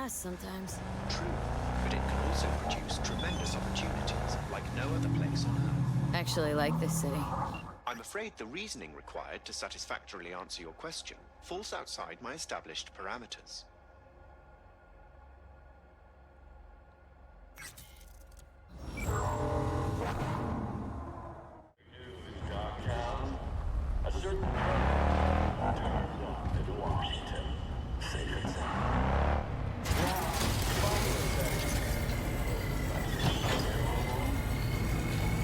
mess sometimes. True, but it can also produce tremendous opportunities like no other place on Earth. Actually like this city. I'm afraid the reasoning required to satisfactorily answer your question falls outside my established parameters. A certain to Washington. Safe and sound.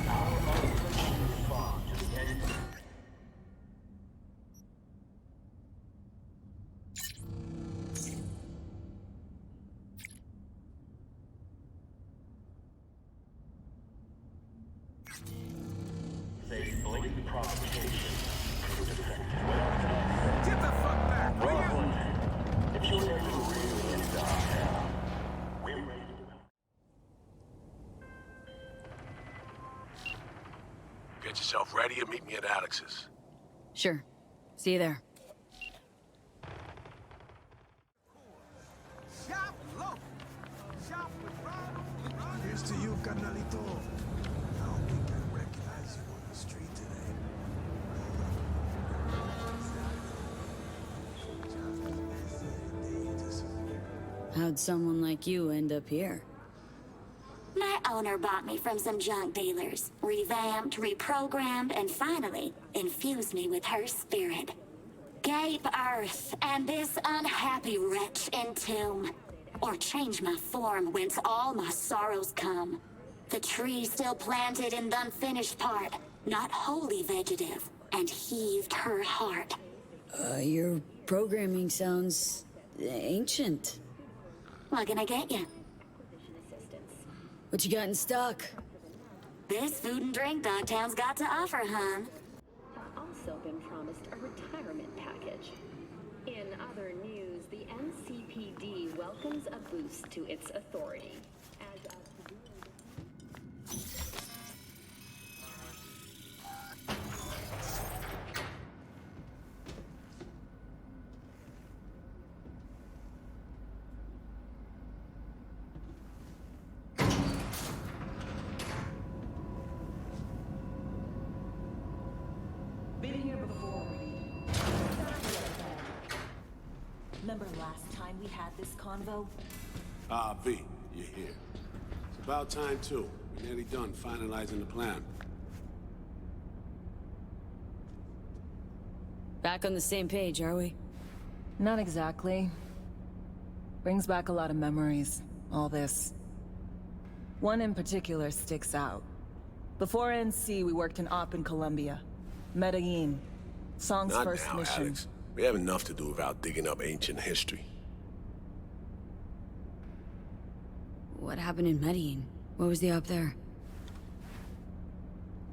Our operation respond to the end. They blatant provocation. Get the fuck back! Bring it! If you're ever really in downtown, we're ready to... Get yourself ready and meet me at Alex's. Sure. See you there. Shop low! Shop with Ronald! Here's to you, carnalito. I don't think I recognize you on the street today. How'd someone like you end up here? My owner bought me from some junk dealers, revamped, reprogrammed, and finally infused me with her spirit. Gape Earth and this unhappy wretch entomb, or change my form whence all my sorrows come. The tree still planted in the unfinished part, not wholly vegetative, and heaved her heart. Your programming sounds ancient. What can I get you? What you got in stock? This food and drink Dogtown's got to offer, hon. Have also been promised a retirement package. In other news, the NCPD welcomes a boost to its authority. As of Been here before. Remember last time we had this convo? Ah, V, you're here. It's about time, too. We're nearly done finalizing the plan. Back on the same page, are we? Not exactly. Brings back a lot of memories, all this. One in particular sticks out. Before NC, we worked in Op in Colombia. Medellin. Song's Not first now, mission. Alex. We have enough to do without digging up ancient history. What happened in Medellin? What was the up there?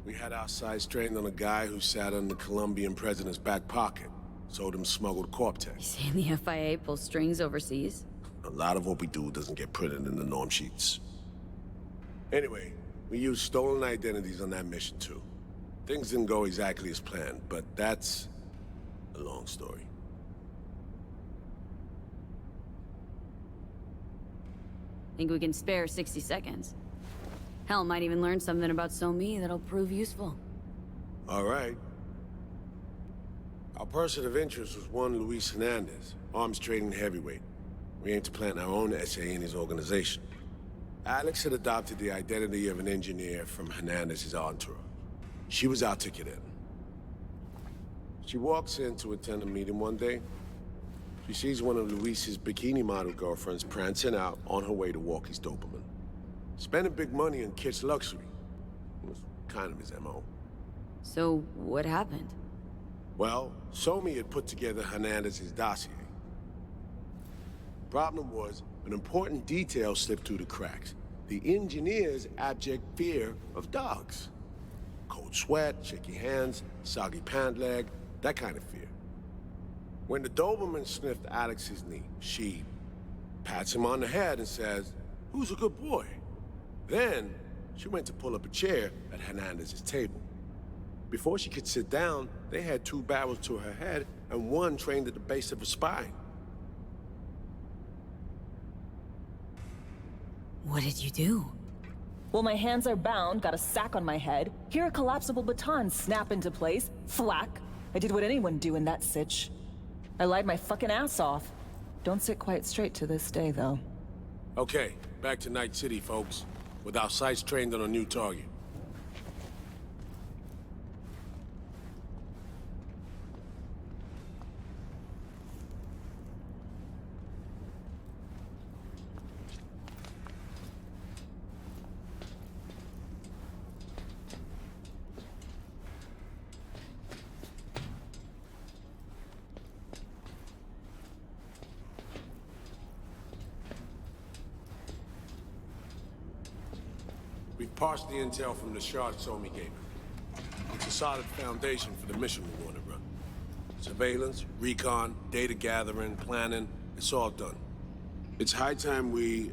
We had our sights trained on a guy who sat in the Colombian president's back pocket. Sold him smuggled Corp-Tech. You saying the FIA pulls strings overseas? A lot of what we do doesn't get printed in the norm sheets. Anyway, we used stolen identities on that mission too. Things didn't go exactly as planned, but that's a long story. Think we can spare 60 seconds? Hell, might even learn something about So-Me that'll prove useful. All right. Our person of interest was one Luis Hernandez, arms trading heavyweight. We aim to plant our own SA in his organization. Alex had adopted the identity of an engineer from Hernandez's entourage. She was our ticket in. She walks in to attend a meeting one day. She sees one of Luis's bikini model girlfriends prancing out on her way to walk his Doberman. Spending big money on kitsch luxury. It was kind of his MO. So, what happened? Well, So-Me had put together Hernandez's dossier. Problem was, an important detail slipped through the cracks. The engineer's abject fear of dogs. Cold sweat, shaky hands, soggy pant leg, that kind of fear. When the Doberman sniffed Alex's knee, she pats him on the head and says, "Who's a good boy?" Then, she went to pull up a chair at Hernandez's table. Before she could sit down, they had two barrels to her head and one trained at the base of her spine. What did you do? Well, my hands are bound, got a sack on my head, hear a collapsible baton snap into place, thwack. I did what anyone do in that sitch. I lied my fucking ass off. Don't sit quite straight to this day, though. Okay, back to Night City, folks. With our sights trained on a new target. We've parsed the intel from the shard Somi gave me. It's a solid foundation for the mission we want to run. Surveillance, recon, data gathering, planning, it's all done. It's high time we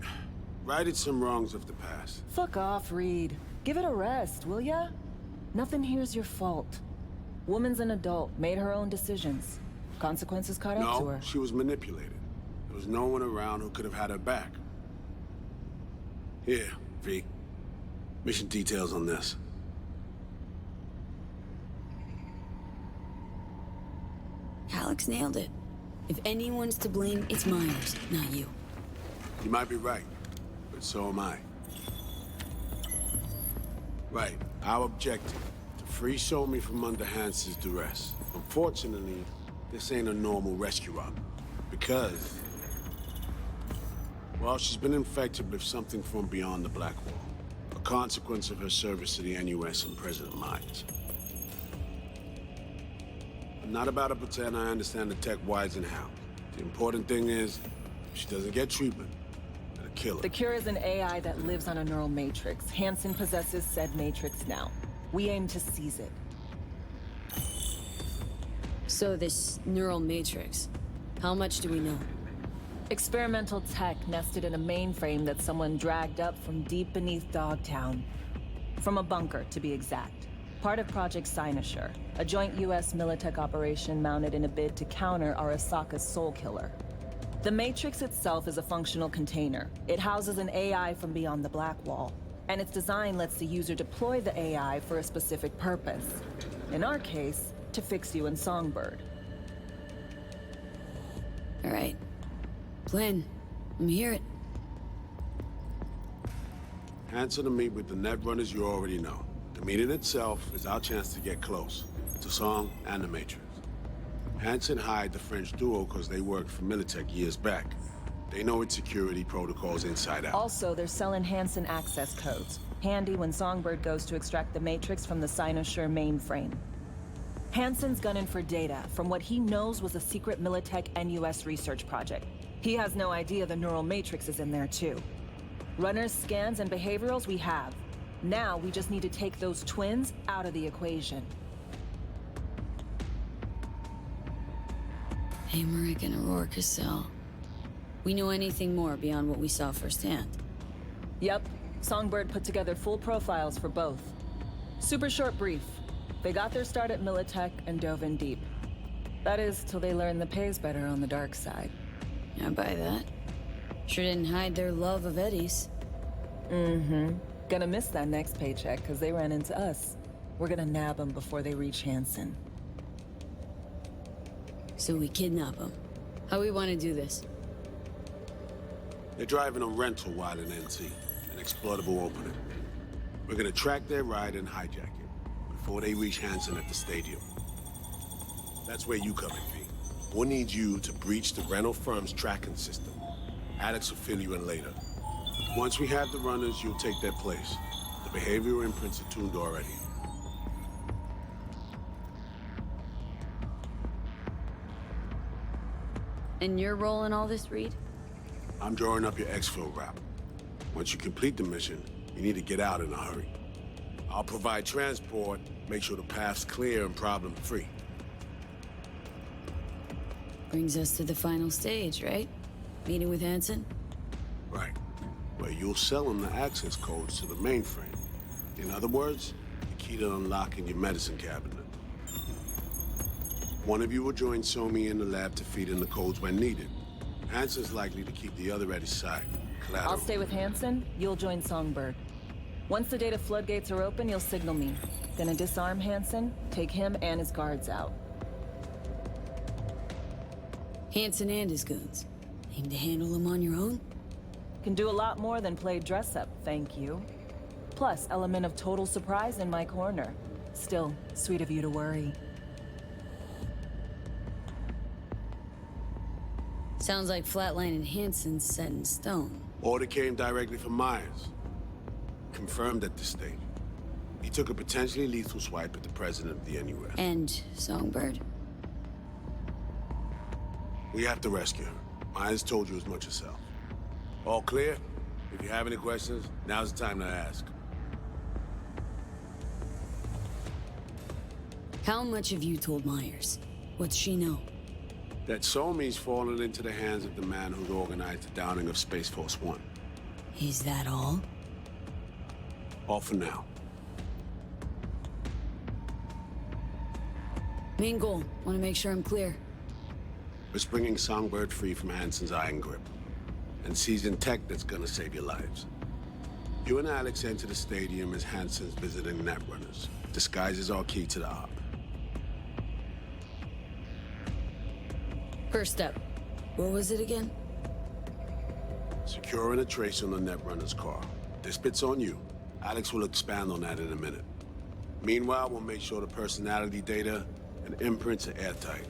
righted some wrongs of the past. Fuck off, Reed. Give it a rest, will ya? Nothing here's your fault. Woman's an adult, made her own decisions. Consequences caught up to No, her. she was manipulated. There was no one around who could have had her back. Here, V. Mission details on this. Alex nailed it. If anyone's to blame, it's Myers, not you. You might be right, but so am I. Right, our objective, to free Somi from under Hansen's duress. Unfortunately, this ain't a normal rescue op, because... well, she's been infected with something from beyond the Black Wall. A consequence of her service to the NUS and President Myers. I'm not about to pretend I understand the tech whys and how. The important thing is, if she doesn't get treatment, it'll kill her. The cure is an AI that lives on a neural matrix. Hansen possesses said matrix now. We aim to seize it. So this neural matrix, how much do we know? Experimental tech nested in a mainframe that someone dragged up from deep beneath Dogtown. From a bunker, to be exact. Part of Project Cynosure, a joint US Militech operation mounted in a bid to counter Arasaka's Soul Killer. The Matrix itself is a functional container. It houses an AI from beyond the Black Wall, and its design lets the user deploy the AI for a specific purpose. In our case, to fix you and Songbird. All right. Plan. Let me hear it. Hansen to meet with the net runners you already know. The meeting itself is our chance to get close to Song and the Matrix. Hansen hired the French duo because they worked for Militech years back. They know its security protocols inside out. Also, they're selling Hansen access codes. Handy when Songbird goes to extract the Matrix from the Cynosure mainframe. Hansen's gunning for data from what he knows was a secret Militech NUS research project. He has no idea the neural matrix is in there too. Runners, scans, and behaviorals we have. Now we just need to take those twins out of the equation. Hamerick and Aurora Cassell. We know anything more beyond what we saw firsthand? Yep. Songbird put together full profiles for both. Super short brief. They got their start at Militech and dove in deep. That is, till they learned the pay's better on the dark side. I buy that. Sure didn't hide their love of Eddie's. Mm-hmm. Gonna miss that next paycheck, because they ran into us. We're gonna nab them before they reach Hansen. So we kidnap them. How we want to do this? They're driving a rental while in NT, an exploitable opening. We're gonna track their ride and hijack it before they reach Hansen at the stadium. That's where you come in, V. We'll need you to breach the rental firm's tracking system. Alex will fill you in later. Once we have the runners, you'll take their place. The behavioral imprints are tuned already. And your role in all this, Reed? I'm drawing up your exfil route. Once you complete the mission, you need to get out in a hurry. I'll provide transport, make sure the path's clear and problem-free. Brings us to the final stage, right? Meeting with Hansen? Right. Where you'll sell him the access codes to the mainframe. In other words, the key to unlocking your medicine cabinet. One of you will join Somi in the lab to feed in the codes when needed. Hansen's likely to keep the other at his side, collateral. I'll stay with Hansen, you'll join Songbird. Once the data floodgates are open, you'll signal me. Gonna disarm Hansen, take him and his guards out. Hansen and his goons. Aim to handle them on your own? Can do a lot more than play dress-up, thank you. Plus, element of total surprise in my corner. Still, sweet of you to worry. Sounds like Flatline and Hansen's set in stone. Order came directly from Myers. Confirmed at this stage. He took a potentially lethal swipe at the president of the NUS. And Songbird. We have to rescue her. Myers told you as much herself. All clear? If you have any questions, now's the time to ask. How much have you told Myers? What's she know? That Somi's fallen into the hands of the man who's organized the downing of Space Force One. Is that all? All for now. Main goal. Want to make sure I'm clear. We're bringing Songbird free from Hansen's iron grip. And seizing tech that's gonna save your lives. You and Alex enter the stadium as Hansen's visiting netrunners. Disguises our key to the op. First step. What was it again? Securing a trace on the netrunner's car. This bit's on you. Alex will expand on that in a minute. Meanwhile, we'll make sure the personality data and imprints are airtight.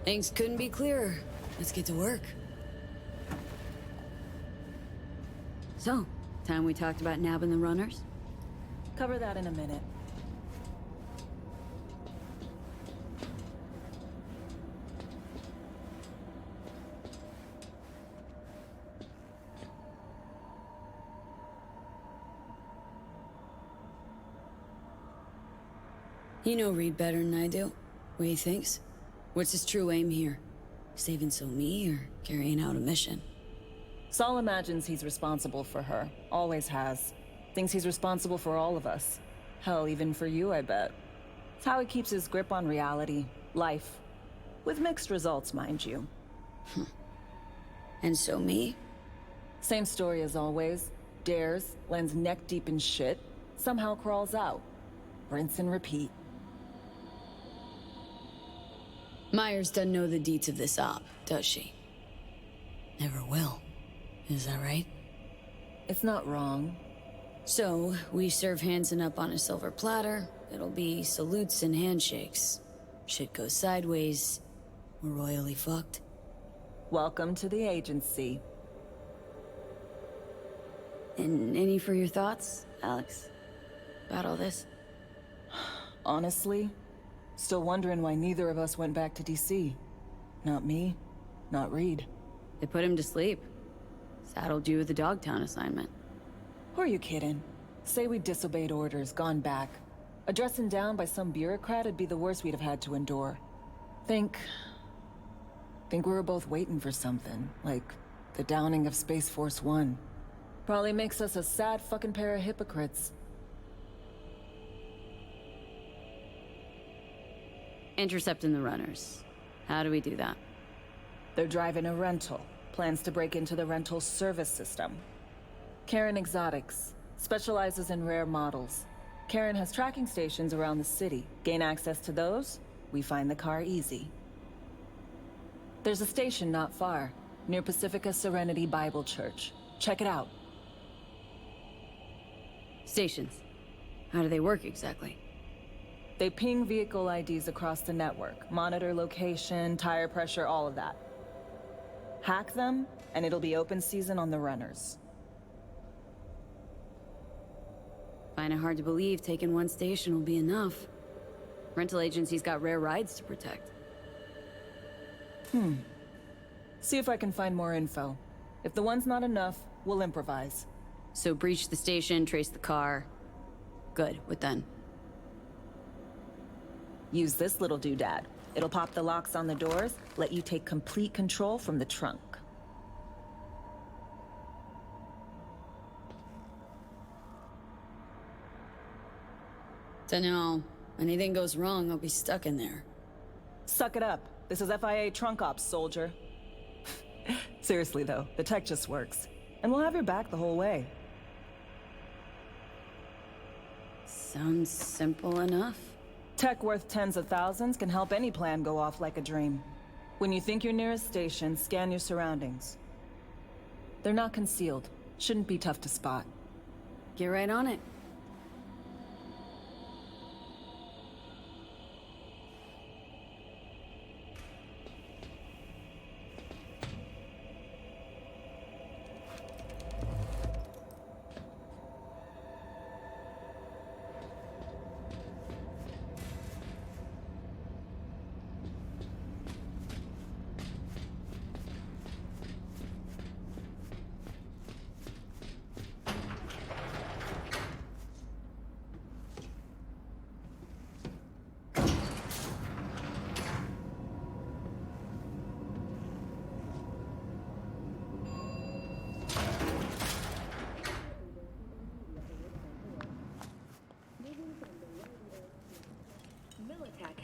Things couldn't be clearer. Let's get to work. So, time we talked about nabbing the runners? Cover that in a minute. You know Reed better than I do. What he thinks? What's his true aim here? Saving Somi or carrying out a mission? Saul imagines he's responsible for her. Always has. Thinks he's responsible for all of us. Hell, even for you, I bet. It's how he keeps his grip on reality. Life. With mixed results, mind you. And Somi? Same story as always. Dares, lands neck deep in shit, somehow crawls out. Rinse and repeat. Myers doesn't know the deets of this op, does she? Never will. Is that right? It's not wrong. So, we serve Hansen up on a silver platter. It'll be salutes and handshakes. Shit goes sideways. We're royally fucked. Welcome to the agency. And any further thoughts, Alex? About all this? Honestly, still wondering why neither of us went back to DC. Not me, not Reed. They put him to sleep. Saddled you with the Dogtown assignment. Who are you kidding? Say we disobeyed orders, gone back. A dressing down by some bureaucrat would be the worst we'd have had to endure. Think we were both waiting for something, like the downing of Space Force One. Probably makes us a sad fucking pair of hypocrites. Intercepting the runners. How do we do that? They're driving a rental. Plans to break into the rental service system. Karen Exotics. Specializes in rare models. Karen has tracking stations around the city. Gain access to those, we find the car easy. There's a station not far, near Pacifica Serenity Bible Church. Check it out. Stations. How do they work exactly? They ping vehicle IDs across the network, monitor location, tire pressure, all of that. Hack them, and it'll be open season on the runners. Find it hard to believe taking one station will be enough. Rental agencies got rare rides to protect. See if I can find more info. If the one's not enough, we'll improvise. So breach the station, trace the car. Good, what then? Use this little doodad. It'll pop the locks on the doors, let you take complete control from the trunk. Dunno. Anything goes wrong, I'll be stuck in there. Suck it up. This is FIA trunk ops, soldier. Seriously though, the tech just works. And we'll have your back the whole way. Sounds simple enough. Tech worth tens of thousands can help any plan go off like a dream. When you think you're near a station, scan your surroundings. They're not concealed. Shouldn't be tough to spot. Get right on it.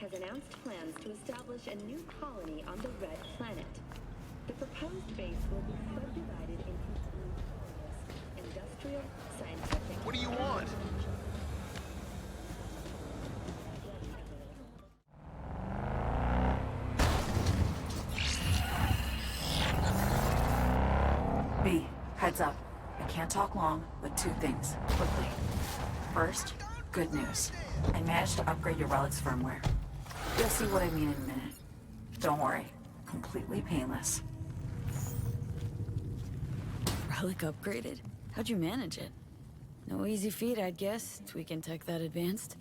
Has announced plans to establish a new colony on the Red Planet. The proposed base will be subdivided into industrial, scientific... What do you want? B, heads up. I can't talk long, but two things, quickly. First, good news. I managed to upgrade your relic's firmware. You'll see what I mean in a minute. Don't worry. Completely painless. Relic upgraded? How'd you manage it? No easy feat, I'd guess, tweaking tech that advanced.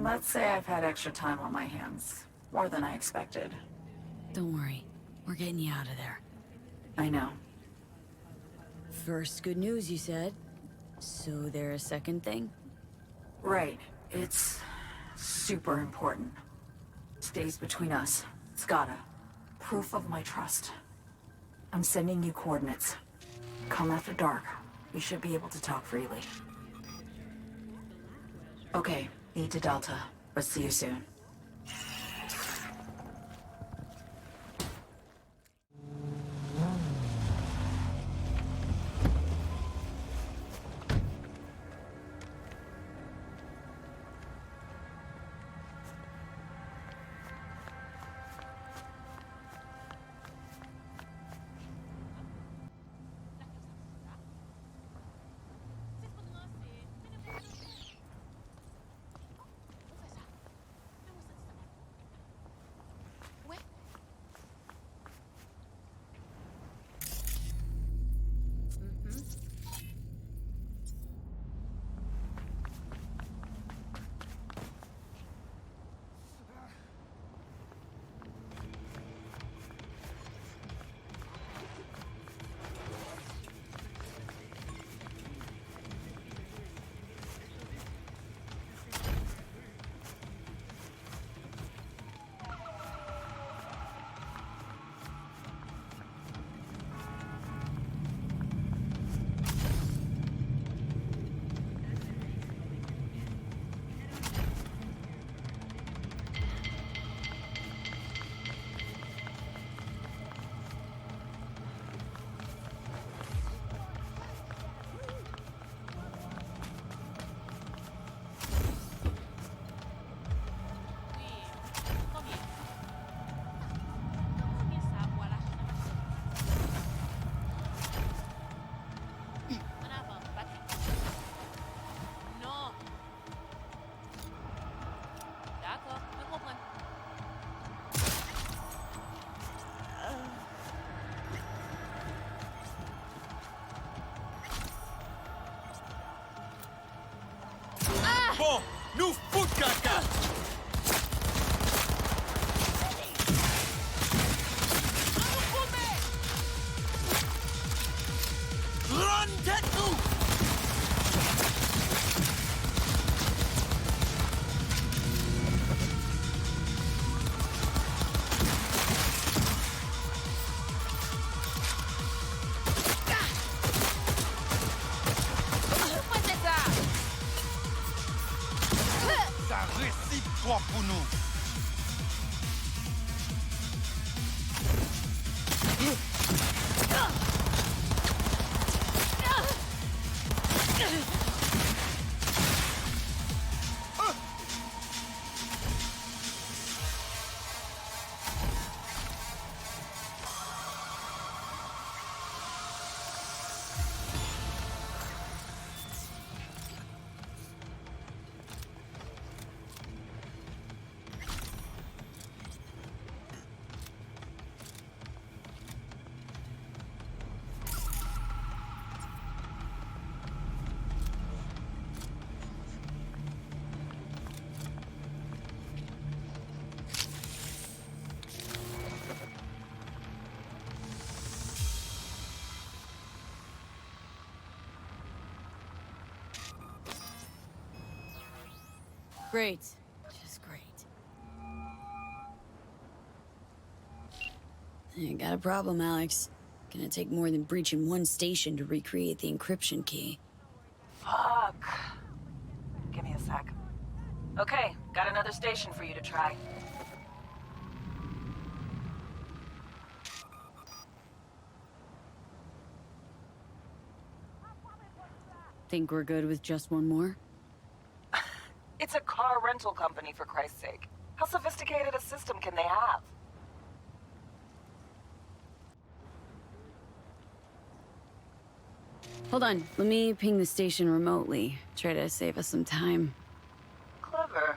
Let's say I've had extra time on my hands. More than I expected. Don't worry. We're getting you out of there. I know. First good news, you said. So there a second thing? Right. It's... super important. Stays between us. It's gotta. Proof of my trust. I'm sending you coordinates. Come after dark. We should be able to talk freely. Okay, E to Delta. But see you soon. Bon, nous foutre caca! Run, tête-nous! Ça réciproque pour nous. Great. Just great. You got a problem, Alex. Gonna take more than breaching one station to recreate the encryption key. Fuck. Give me a sec. Okay, got another station for you to try. Think we're good with just one more? It's a car rental company, for Christ's sake. How sophisticated a system can they have? Hold on, let me ping the station remotely. Try to save us some time. Clever.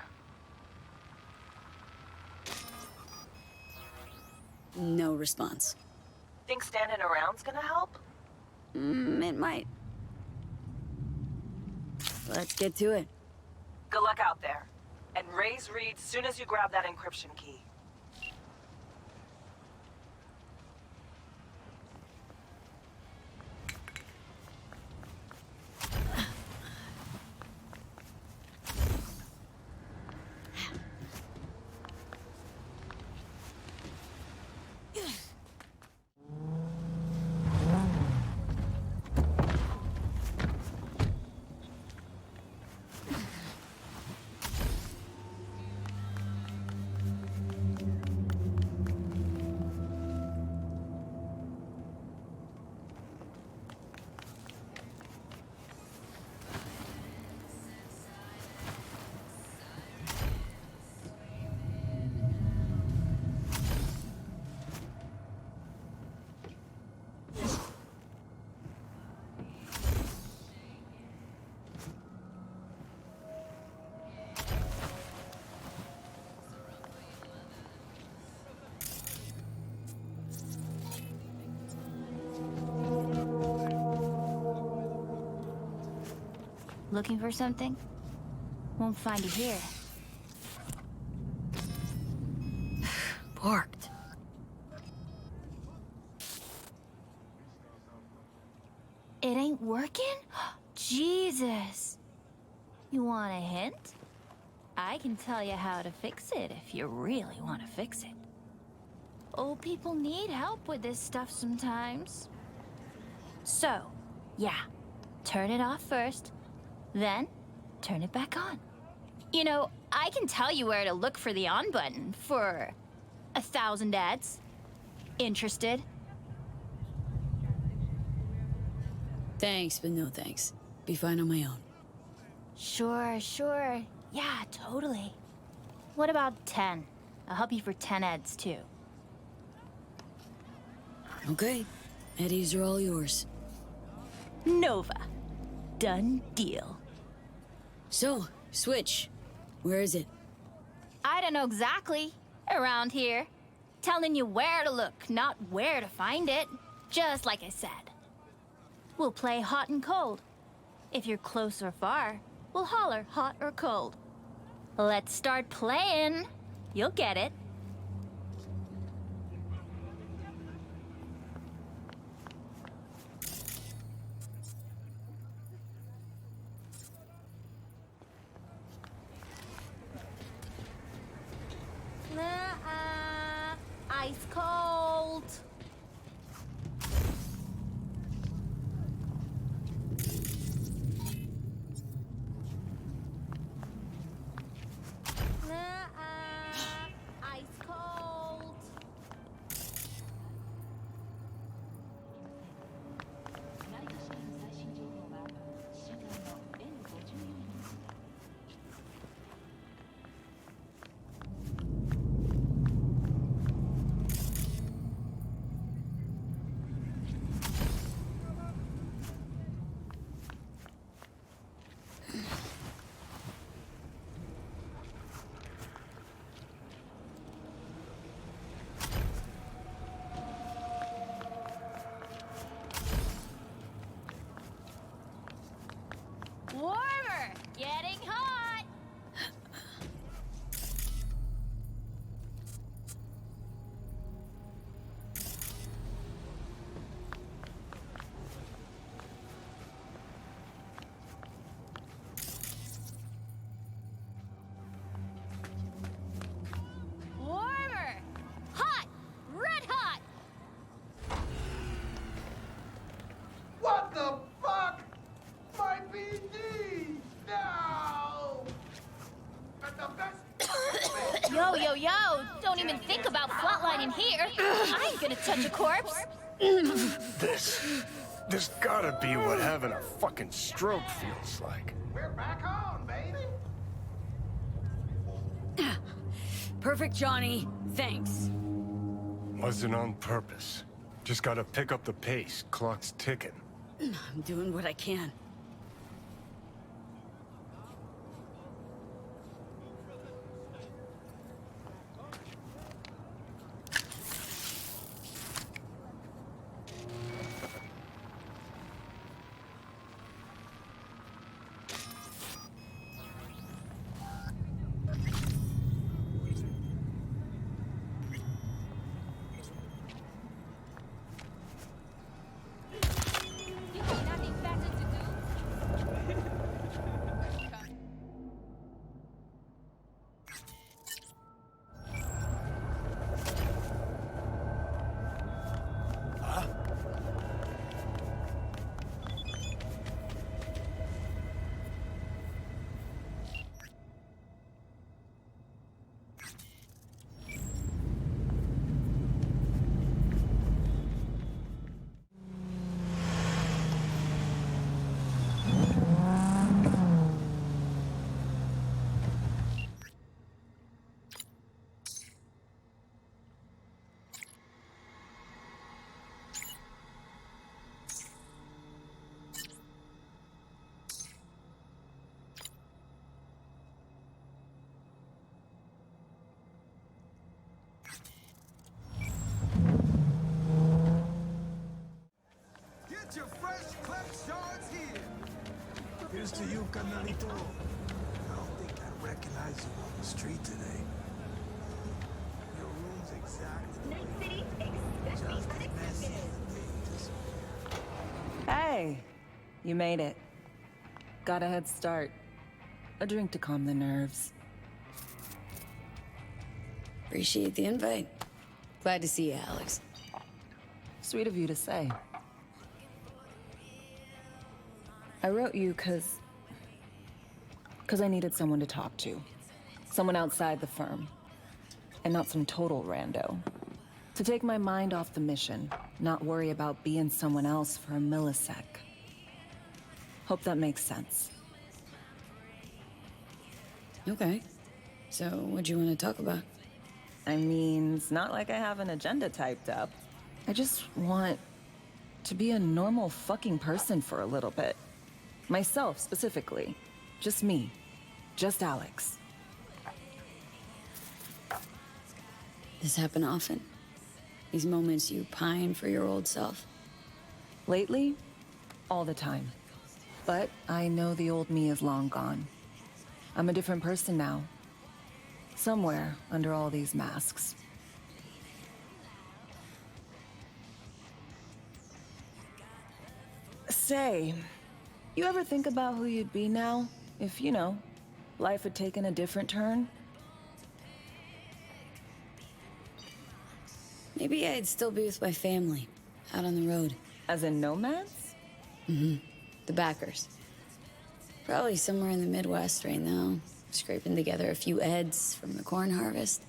No response. Think standing around's gonna help? It might. Let's get to it. Good luck out there. And raise Reed soon as you grab that encryption key. Looking for something? Won't find you here. Parked. It ain't working? Jesus. You want a hint? I can tell you how to fix it if you really want to fix it. Old people need help with this stuff sometimes. So, yeah, turn it off first. Then, turn it back on. You know, I can tell you where to look for the on button for 1,000 ads. Interested? Thanks, but no thanks. Be fine on my own. Sure. Yeah, totally. What about 10? I'll help you for 10 ads, too. Okay. Eddies are all yours. Nova. Done deal. So, Switch. Where is it? I don't know exactly. Around here. Telling you where to look, not where to find it. Just like I said. We'll play hot and cold. If you're close or far, we'll holler hot or cold. Let's start playing. You'll get it. Ice cold. Ice yo, yo! Don't even think about flatlining here. I ain't gonna touch a corpse. This gotta be what having a fucking stroke feels like. We're back on, baby. Perfect, Johnny. Thanks. Wasn't on purpose. Just gotta pick up the pace. Clock's ticking. I'm doing what I can. Get your fresh clip shards here. Here's to you, carnalito. I don't think I recognize you on the street today. Your room's exactly Night City, expect the unexpected. Hey, you made it. Got a head start. A drink to calm the nerves. Appreciate the invite. Glad to see you, Alex. Sweet of you to say. I wrote you because I needed someone to talk to. Someone outside the firm. And not some total rando. To take my mind off the mission, not worry about being someone else for a millisec. Hope that makes sense. Okay. So, what do you want to talk about? I mean, it's not like I have an agenda typed up. I just want to be a normal fucking person for a little bit. Myself, specifically. Just me. Just Alex. This happen often? These moments you pine for your old self? Lately, all the time. But I know the old me is long gone. I'm a different person now. Somewhere under all these masks. Say, you ever think about who you'd be now if, you know, life had taken a different turn? Maybe I'd still be with my family, out on the road. As in nomads? Mm-hmm. The backers. Probably somewhere in the Midwest right now, scraping together a few eds from the corn harvest.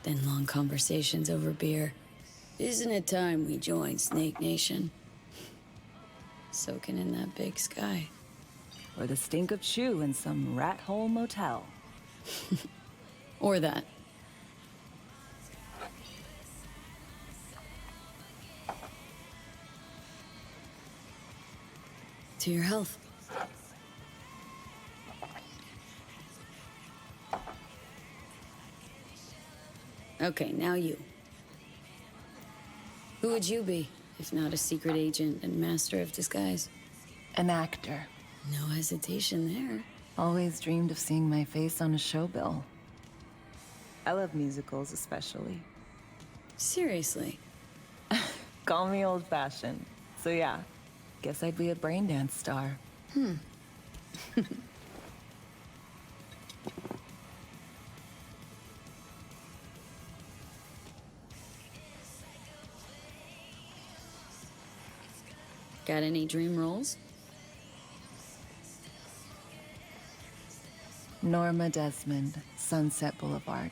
Then long conversations over beer. Isn't it time we joined Snake Nation? Soaking in that big sky. Or the stink of chew in some rat hole motel. Or that. To your health. Okay, now you. Who would you be, if not a secret agent and master of disguise? An actor. No hesitation there. Always dreamed of seeing my face on a show bill. I love musicals, especially. Seriously? Call me old-fashioned. So yeah, guess I'd be a braindance star. Got any dream roles? Norma Desmond, Sunset Boulevard.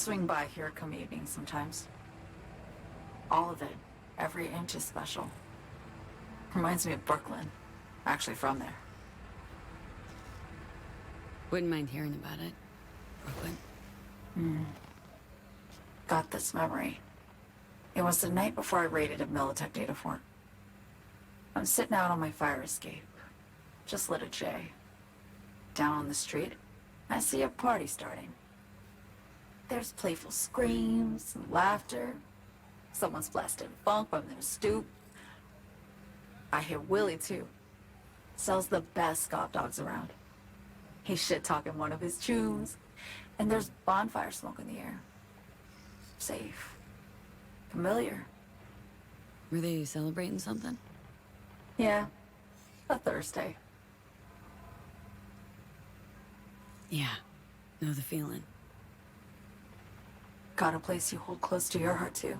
swing by here come evening sometimes. All of it. Every inch is special. Reminds me of Brooklyn. Actually from there. Wouldn't mind hearing about it. Brooklyn. Got this memory. It was the night before I raided a Militech data fort. I'm sitting out on my fire escape. Just lit a J. Down on the street, I see a party starting. There's playful screams and laughter. Someone's blasting funk from their stoop. I hear Willie, too. Sells the best Scott dogs around. He's shit-talking one of his tunes. And there's bonfire smoke in the air. Safe. Familiar. Were they celebrating something? Yeah. A Thursday. Yeah. Know the feeling. Got a place you hold close to your heart, too.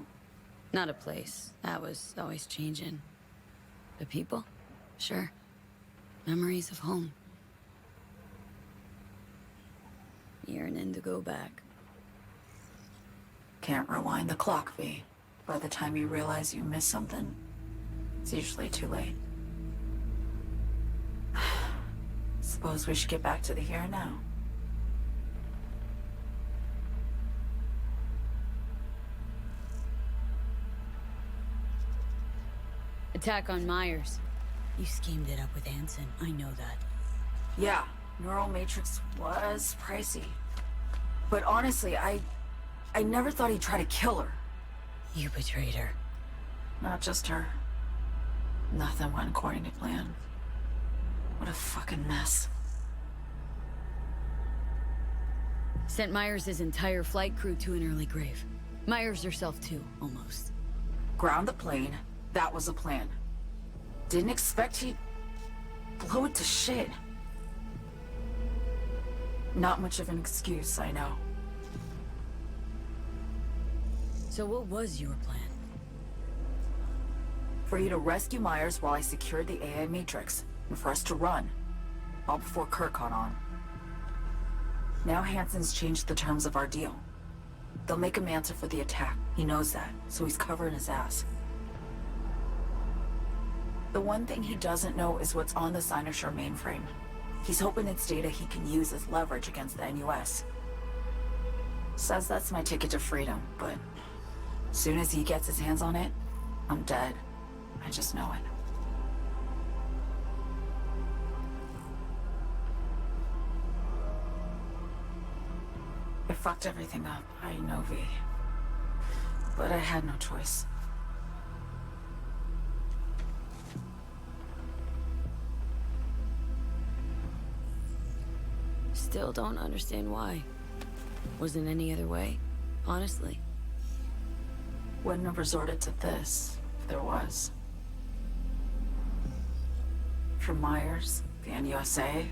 Not a place. That was always changing. The people? Sure. Memories of home. Yearning to go back. Can't rewind the clock, V. By the time you realize you missed something, it's usually too late. Suppose we should get back to the here and now. Attack on Myers. You schemed it up with Anson. I know that. Yeah, Neural Matrix was pricey. But honestly, I never thought he'd try to kill her. You betrayed her. Not just her. Nothing went according to plan. What a fucking mess. Sent Myers' entire flight crew to an early grave. Myers herself too, almost. Ground the plane. That was a plan. Didn't expect he'd blow it to shit. Not much of an excuse, I know. So what was your plan? For you to rescue Myers while I secured the AI Matrix, and for us to run. All before Kirk caught on. Now Hansen's changed the terms of our deal. They'll make him answer for the attack. He knows that, so he's covering his ass. The one thing he doesn't know is what's on the Cynosure mainframe. He's hoping it's data he can use as leverage against the NUS. Says that's my ticket to freedom, but as soon as he gets his hands on it, I'm dead. I just know it. I fucked everything up, I know, V. But I had no choice. Still don't understand why. Wasn't any other way, honestly. Wouldn't have resorted to this, if there was. For Myers, the NUSA,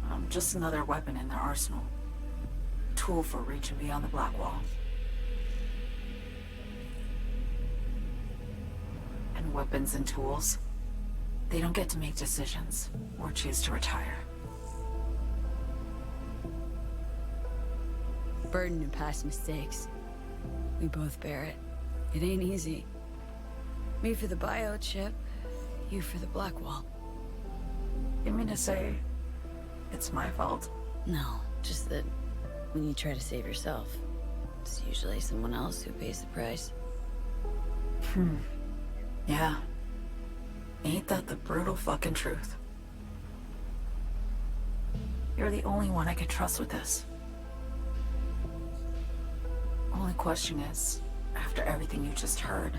I'm just another weapon in their arsenal. Tool for reaching beyond the Black Wall. And weapons and tools, they don't get to make decisions or choose to retire. Burden of past mistakes. We both bear it. It ain't easy. Me for the biochip, you for the Black Wall. You mean to say it's my fault? No, just that when you try to save yourself, it's usually someone else who pays the price. Yeah. Ain't that the brutal fucking truth? You're the only one I can trust with this. Only question is, after everything you just heard,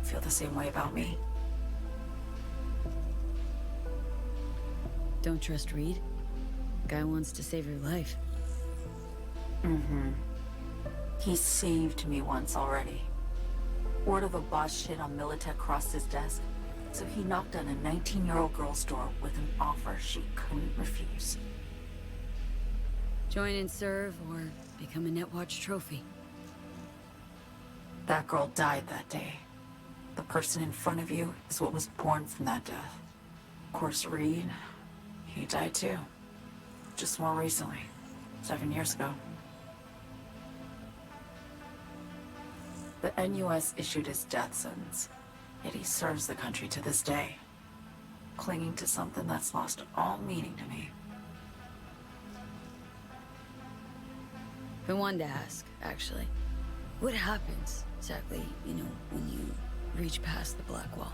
feel the same way about me? Don't trust Reed? Guy wants to save your life. He saved me once already. Word of a boss shit on Militech crossed his desk, so he knocked on a 19-year-old girl's door with an offer she couldn't refuse. Join and serve, or become a Netwatch trophy. That girl died that day. The person in front of you is what was born from that death. Of course, Reed, he died too. Just more recently. 7 years ago. The NUS issued his death sentence, yet he serves the country to this day, clinging to something that's lost all meaning to me. I wanted to ask, actually. What happens exactly, when you reach past the black wall?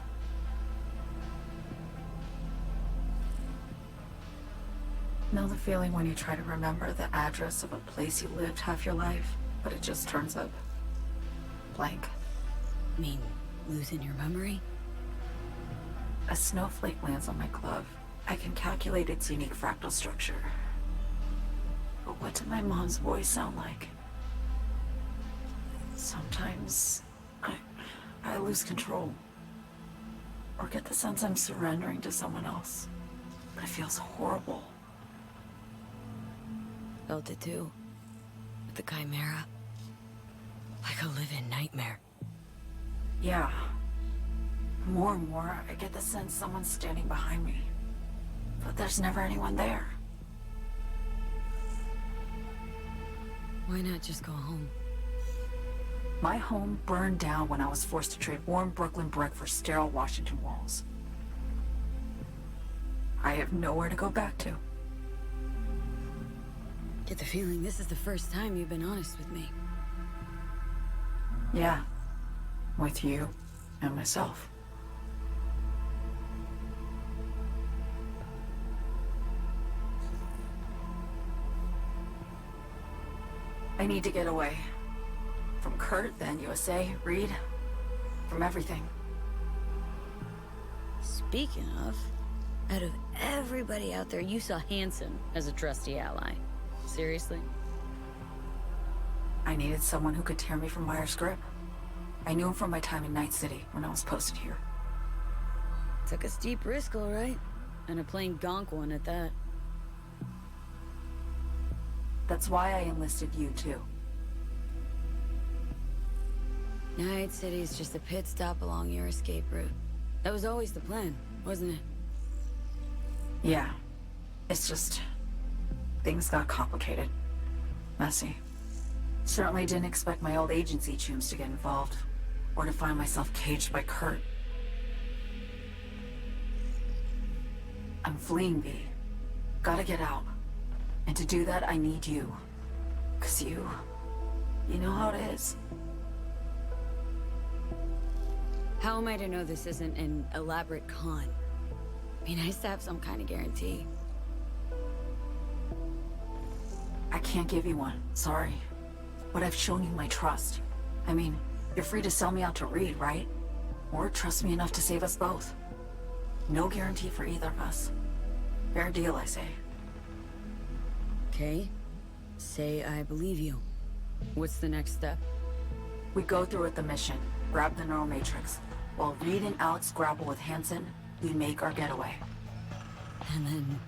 Know the feeling when you try to remember the address of a place you lived half your life, but it just turns up blank? Mean losing your memory? A snowflake lands on my glove. I can calculate its unique fractal structure. But what did my mom's voice sound like? Sometimes I lose control. Or get the sense I'm surrendering to someone else. But it feels horrible. Felt it too. With the Chimera. Like a living nightmare. Yeah. More and more, I get the sense someone's standing behind me. But there's never anyone there. Why not just go home? My home burned down when I was forced to trade warm Brooklyn brick for sterile Washington walls. I have nowhere to go back to. Get the feeling this is the first time you've been honest with me. Yeah. With you and myself. I need to get away. From Kurt, then USA, Reed. From everything. Speaking of, out of everybody out there, you saw Hansen as a trusty ally. Seriously? I needed someone who could tear me from Myers' grip. I knew him from my time in Night City when I was posted here. Took a steep risk, all right. And a plain gonk one at that. That's why I enlisted you, too. Night City's just a pit stop along your escape route. That was always the plan, wasn't it? Yeah. It's just... things got complicated. Messy. Certainly didn't expect my old agency chums to get involved. Or to find myself caged by Kurt. I'm fleeing, V. Gotta get out. And to do that, I need you. 'Cause you know how it is. How am I to know this isn't an elaborate con? I mean, I used to have some kind of guarantee. I can't give you one, sorry. But I've shown you my trust. I mean, you're free to sell me out to Reed, right? Or trust me enough to save us both. No guarantee for either of us. Fair deal, I say. Okay. Say I believe you. What's the next step? We go through with the mission, grab the neural matrix. While Reed and Alex grapple with Hansen, we make our getaway. And then...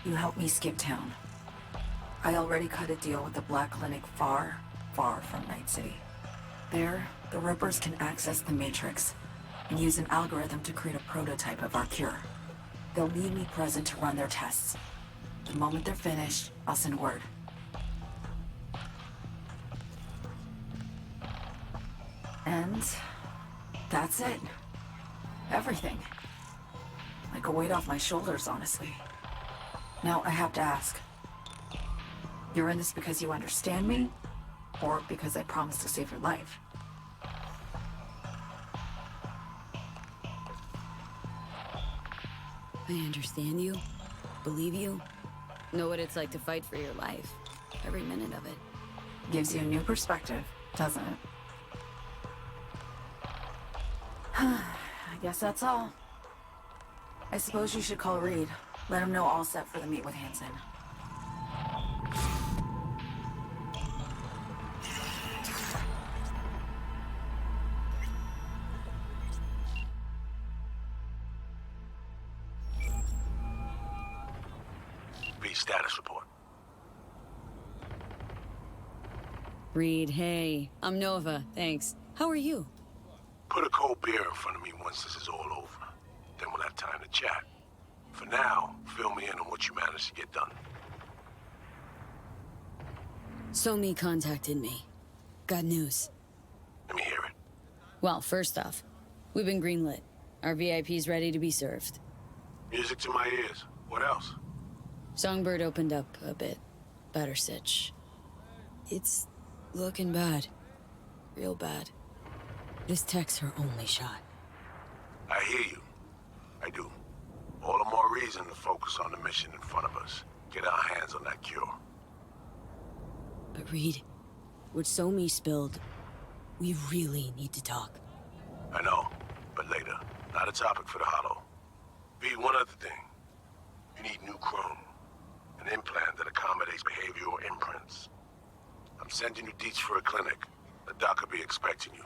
You help me skip town. I already cut a deal with the Black Clinic far, far from Night City. There, the Rippers can access the Matrix and use an algorithm to create a prototype of our cure. They'll need me present to run their tests. The moment they're finished, I'll send word. And that's it. Everything. Like a weight off my shoulders, honestly. Now I have to ask. You're in this because you understand me? Or because I promised to save your life? I understand you. Believe you. Know what it's like to fight for your life. Every minute of it. Gives you a new perspective, doesn't it? I guess that's all. I suppose you should call Reed. Let him know all set for the meet with Hansen. Reed, status report. Reed, hey. I'm Nova, thanks. How are you? Put a cold beer in front of me once this is all over. Then we'll have time to chat. For now, fill me in on what you managed to get done. Somi contacted me. Got news. Let me hear it. Well, first off, we've been greenlit. Our VIP's ready to be served. Music to my ears. What else? Songbird opened up a bit. Better sitch. It's looking bad. Real bad. This tech's her only shot. I hear you. I do. All the more reason to focus on the mission in front of us. Get our hands on that cure. But Reed, what Somi spilled, we really need to talk. I know, but later. Not a topic for the Hollow. V, one other thing. You need new chrome. An implant that accommodates behavioral imprints. I'm sending you deets for a clinic. The doc will be expecting you.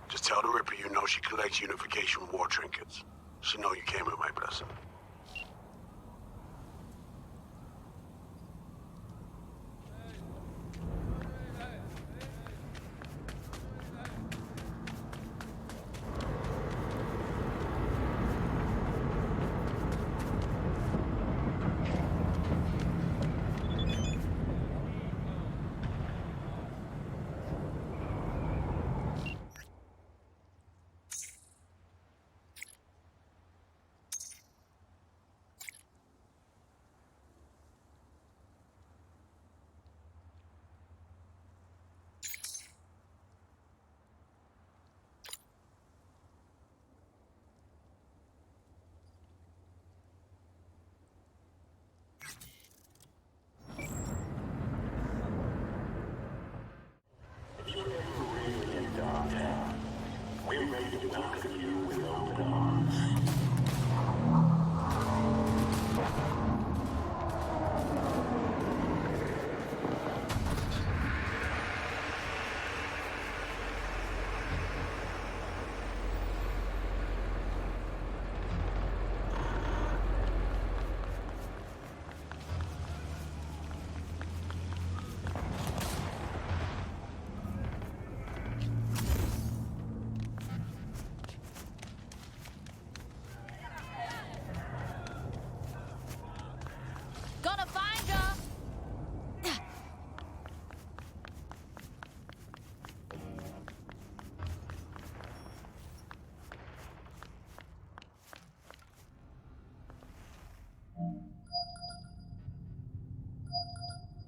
Just tell the Ripper you know she collects unification war trinkets. She know you came with my blessing. Gonna find ya!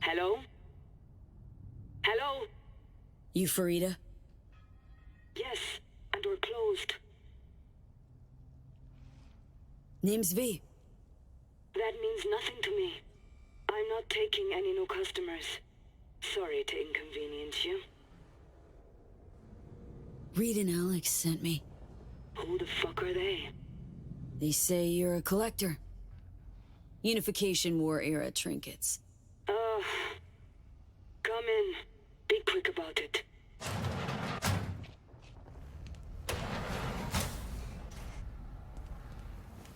Hello? Hello? You Farida? Yes, and we're closed. Name's V. That means nothing to me. I'm not taking any new customers. Sorry to inconvenience you. Reed and Alex sent me. Who the fuck are they? They say you're a collector. Unification War era trinkets. Come in. Be quick about it.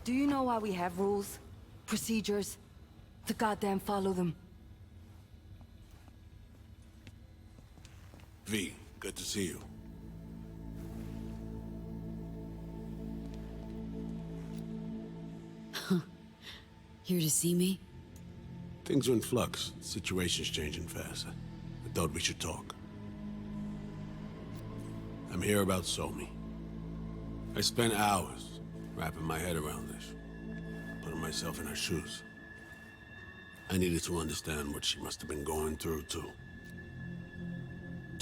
Do you know why we have rules? Procedures? To goddamn follow them. V, good to see you. Here to see me? Things are in flux. Situation's changing fast. I thought we should talk. I'm here about Somi. I spent hours wrapping my head around this, putting myself in her shoes. I needed to understand what she must have been going through, to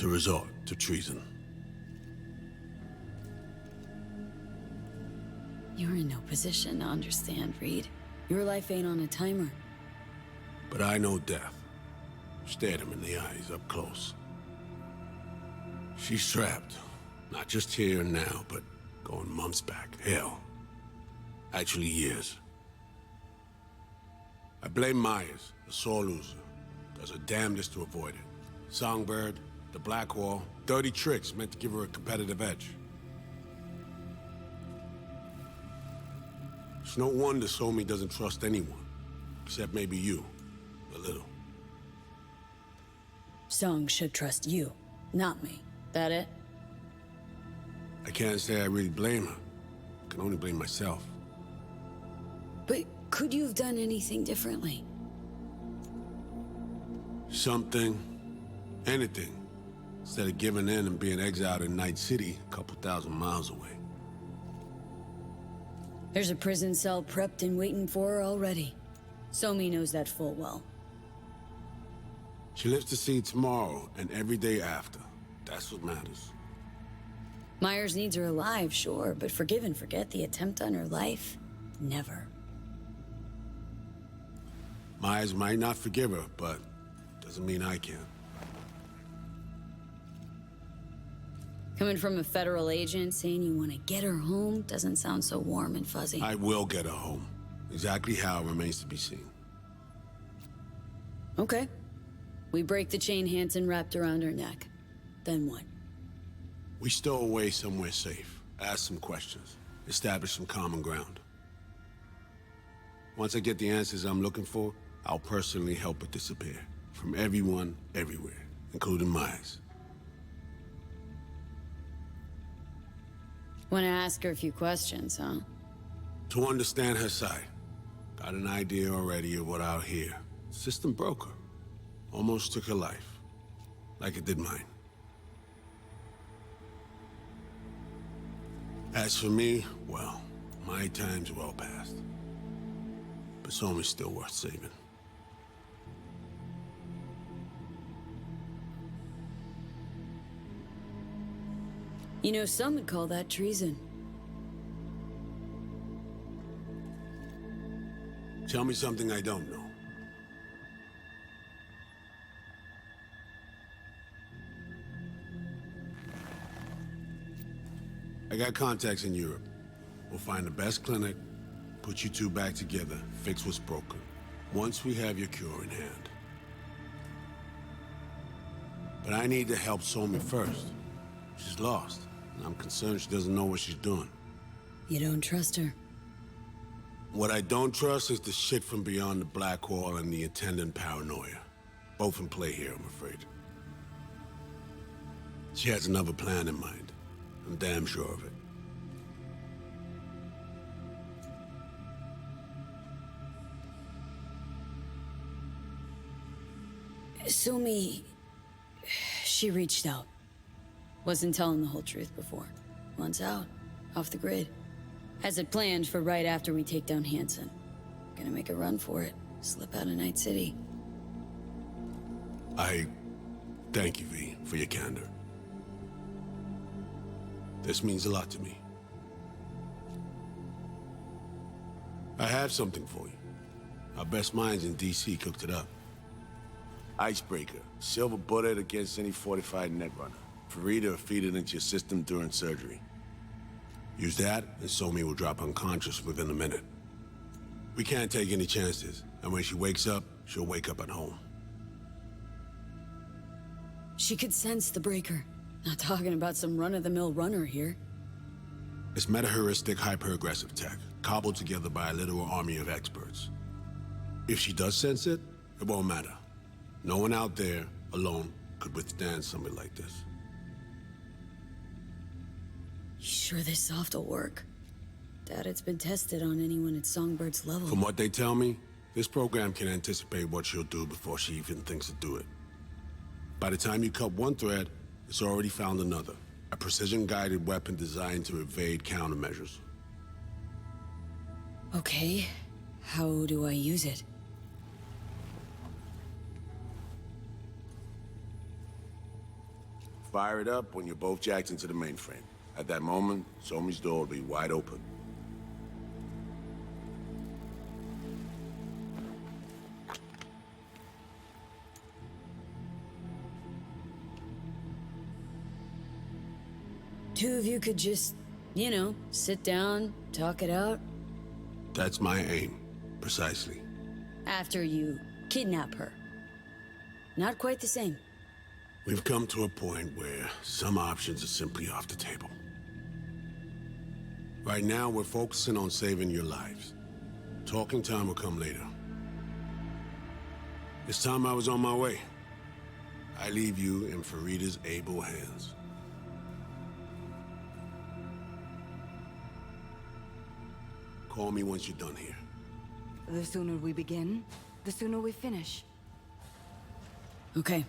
resort to treason. You're in no position to understand, Reed. Your life ain't on a timer. But I know death. Stared him in the eyes up close. She's trapped. Not just here and now, but going months back. Hell. Actually years. I blame Myers, the sore loser. Does her damnedest to avoid it. Songbird, the Blackwall, dirty tricks meant to give her a competitive edge. It's no wonder Somi doesn't trust anyone. Except maybe you. A little. Song should trust you, not me. That it? I can't say I really blame her. I can only blame myself. But could you have done anything differently? Something. Anything. Instead of giving in and being exiled in Night City, a couple thousand miles away. There's a prison cell prepped and waiting for her already. Somi knows that full well. She lives to see tomorrow and every day after. That's what matters. Myers needs her alive, sure, but forgive and forget the attempt on her life? Never. Myers might not forgive her, but doesn't mean I can. Coming from a federal agent saying you want to get her home doesn't sound so warm and fuzzy. I will get her home. Exactly how remains to be seen. Okay. We break the chain Hansen wrapped around her neck. Then what? We stow away somewhere safe, ask some questions, establish some common ground. Once I get the answers I'm looking for, I'll personally help her disappear. From everyone, everywhere, including Myers. Want to ask her a few questions, huh? To understand her side. Got an idea already of what I'll hear. System broke her. Almost took her life. Like it did mine. As for me, well, my time's well past. But Somi's still worth saving. You know, some would call that treason. Tell me something I don't know. I got contacts in Europe. We'll find the best clinic, put you two back together, fix what's broken. Once we have your cure in hand. But I need to help Somi first. She's lost, and I'm concerned she doesn't know what she's doing. You don't trust her? What I don't trust is the shit from beyond the black wall and the attendant paranoia. Both in play here, I'm afraid. She has another plan in mind. I'm damn sure of it. Somi... she reached out. Wasn't telling the whole truth before. Wants out. Off the grid. Has it planned for right after we take down Hansen. Gonna make a run for it. Slip out of Night City. I thank you, V, for your candor. This means a lot to me. I have something for you. Our best minds in DC cooked it up. Icebreaker. Silver bullet against any fortified netrunner. Farida will feed it into your system during surgery. Use that, and Somi will drop unconscious within a minute. We can't take any chances, and when she wakes up, she'll wake up at home. She could sense the breaker. Not talking about some run-of-the-mill runner here. It's meta-heuristic, hyper-aggressive tech, cobbled together by a literal army of experts. If she does sense it, it won't matter. No one out there, alone, could withstand something like this. You sure this soft will work? Doubt it's been tested on anyone at Songbird's level. From what they tell me, this program can anticipate what she'll do before she even thinks to do it. By the time you cut one thread, it's already found another. A precision-guided weapon designed to evade countermeasures. Okay. How do I use it? Fire it up when you're both jacked into the mainframe. At that moment, Somi's door will be wide open. Two of you could just, you know, sit down, talk it out. That's my aim, precisely. After you kidnap her. Not quite the same. We've come to a point where some options are simply off the table. Right now, we're focusing on saving your lives. Talking time will come later. It's time I was on my way. I leave you in Farida's able hands. Call me once you're done here. The sooner we begin, the sooner we finish. Okay,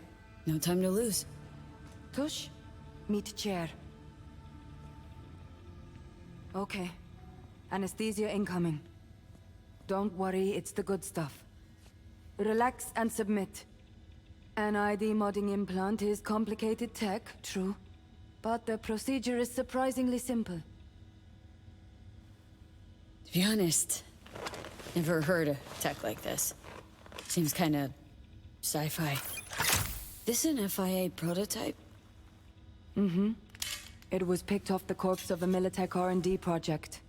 no time to lose. Tush, meet chair. Okay. Anesthesia incoming. Don't worry, it's the good stuff. Relax and submit. An ID modding implant is complicated tech, true. But the procedure is surprisingly simple. To be honest, never heard of tech like this. Seems kinda sci-fi. This an FIA prototype? Mm-hmm. It was picked off the corpse of a Militech R&D project.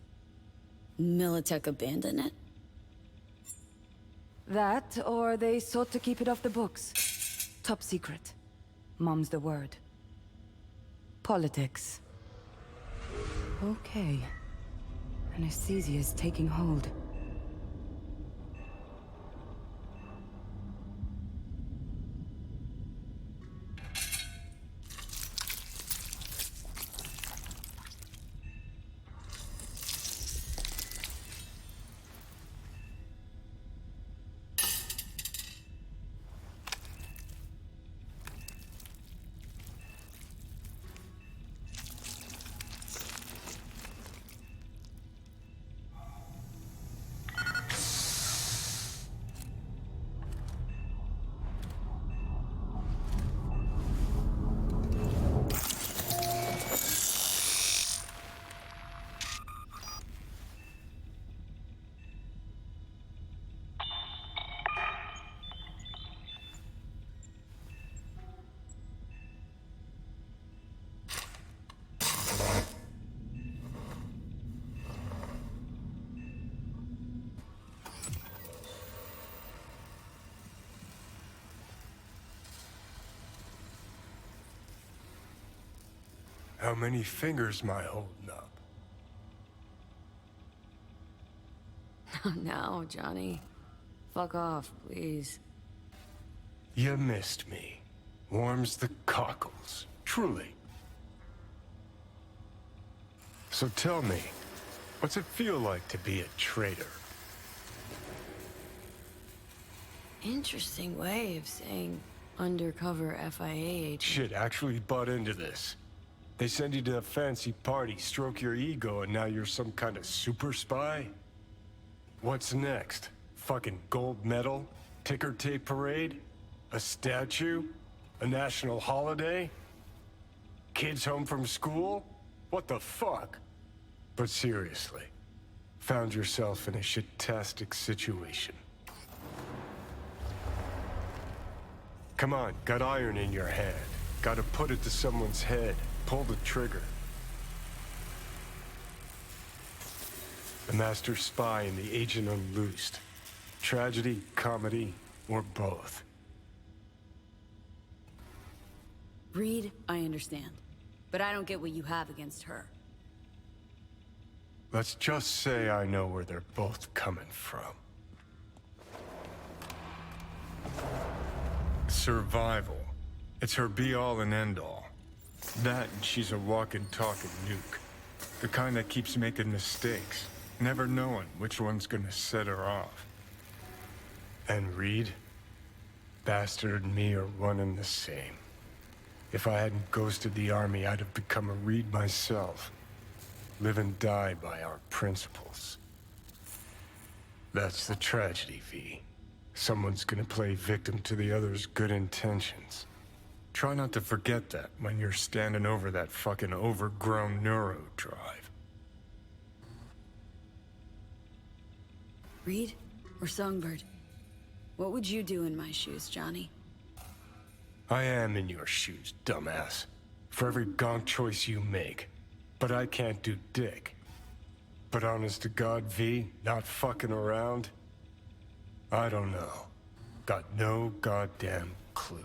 Militech abandoned it? That, or they sought to keep it off the books. Top secret. Mom's the word. Politics. Okay. Anesthesia is taking hold. How many fingers am I holding up? No, Johnny. Fuck off, please. You missed me. Warms the cockles, truly. So tell me, what's it feel like to be a traitor? Interesting way of saying undercover FIA agent. Shit, actually butt into this. They send you to a fancy party, stroke your ego, and now you're some kind of super spy? What's next? Fucking gold medal? Ticker tape parade? A statue? A national holiday? Kids home from school? What the fuck? But seriously, found yourself in a shit-tastic situation. Come on, got iron in your hand. Gotta put it to someone's head. Pull the trigger. The master spy and the agent unloosed. Tragedy, comedy, or both. Reed, I understand. But I don't get what you have against her. Let's just say I know where they're both coming from. Survival. It's her be-all and end-all. That and she's a walking, talking nuke. The kind that keeps making mistakes, never knowing which one's gonna set her off. And Reed? Bastard and me are one and the same. If I hadn't ghosted the army, I'd have become a Reed myself. Live and die by our principles. That's the tragedy, V. Someone's gonna play victim to the other's good intentions. Try not to forget that when you're standing over that fucking overgrown neuro drive. Reed or Songbird? What would you do in my shoes, Johnny? I am in your shoes, dumbass. For every gonk choice you make. But I can't do dick. But honest to God, V, not fucking around? I don't know. Got no goddamn clue.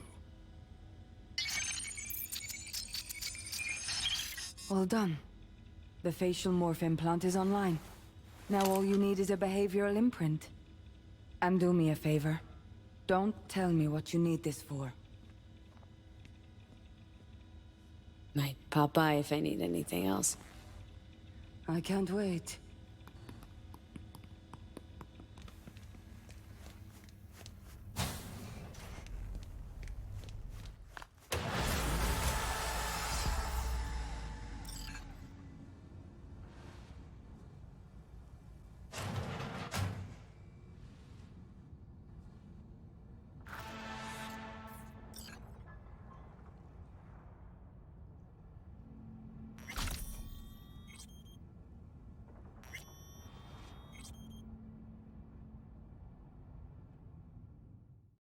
All done. The facial morph implant is online. Now all you need is a behavioral imprint. And do me a favor. Don't tell me what you need this for. Might pop by if I need anything else. I can't wait.